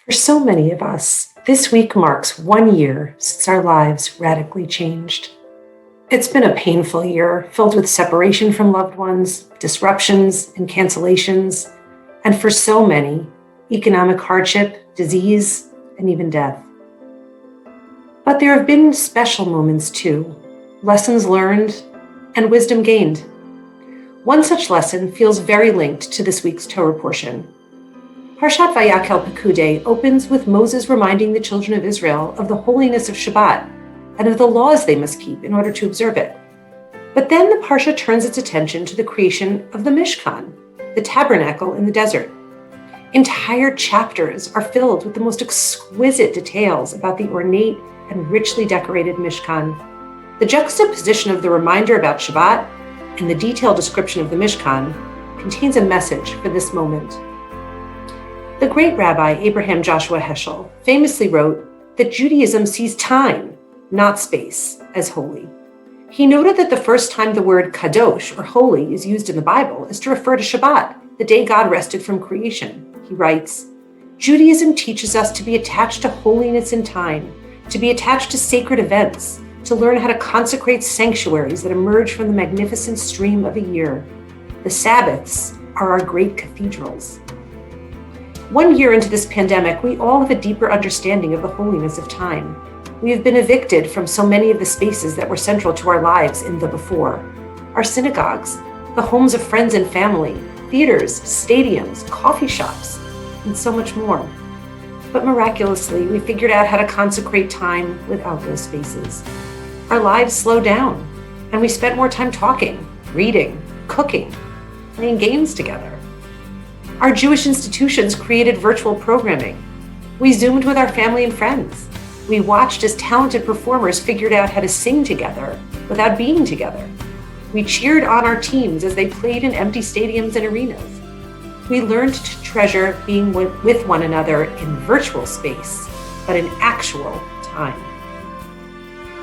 For so many of us, this week marks 1 year since our lives radically changed. It's been a painful year filled with separation from loved ones, disruptions and cancellations, and for so many, economic hardship, disease, and even death. But there have been special moments too, lessons learned and wisdom gained. One such lesson feels very linked to this week's Torah portion. Parshat Vayakhel-Pekude opens with Moses reminding the children of Israel of the holiness of Shabbat and of the laws they must keep in order to observe it. But then the Parsha turns its attention to the creation of the Mishkan, the tabernacle in the desert. Entire chapters are filled with the most exquisite details about the ornate and richly decorated Mishkan. The juxtaposition of the reminder about Shabbat and the detailed description of the Mishkan contains a message for this moment. The great Rabbi Abraham Joshua Heschel famously wrote that Judaism sees time, not space, as holy. He noted that the first time the word kadosh, or holy, is used in the Bible is to refer to Shabbat, the day God rested from creation. He writes, Judaism teaches us to be attached to holiness in time, to be attached to sacred events, to learn how to consecrate sanctuaries that emerge from the magnificent stream of a year. The Sabbaths are our great cathedrals. 1 year into this pandemic, we all have a deeper understanding of the holiness of time. We have been evicted from so many of the spaces that were central to our lives in the before. Our synagogues, the homes of friends and family, theaters, stadiums, coffee shops, and so much more. But miraculously, we figured out how to consecrate time without those spaces. Our lives slowed down, and we spent more time talking, reading, cooking, playing games together. Our Jewish institutions created virtual programming. We Zoomed with our family and friends. We watched as talented performers figured out how to sing together without being together. We cheered on our teams as they played in empty stadiums and arenas. We learned to treasure being with one another in virtual space, but in actual time.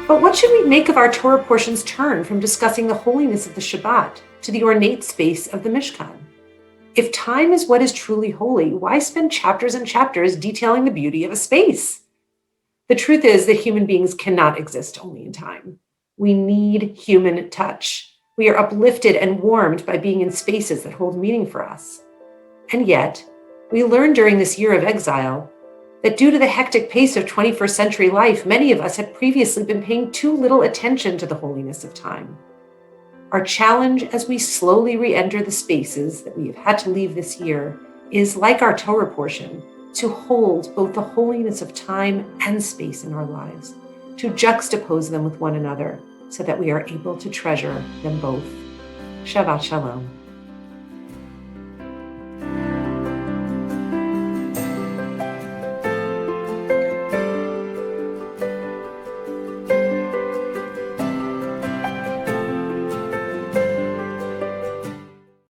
But what should we make of our Torah portion's turn from discussing the holiness of the Shabbat to the ornate space of the Mishkan? If time is what is truly holy, why spend chapters and chapters detailing the beauty of a space? The truth is that human beings cannot exist only in time. We need human touch. We are uplifted and warmed by being in spaces that hold meaning for us. And yet, we learned during this year of exile that due to the hectic pace of 21st century life, many of us had previously been paying too little attention to the holiness of time. Our challenge as we slowly re-enter the spaces that we have had to leave this year is, like our Torah portion, to hold both the holiness of time and space in our lives, to juxtapose them with one another so that we are able to treasure them both. Shabbat Shalom.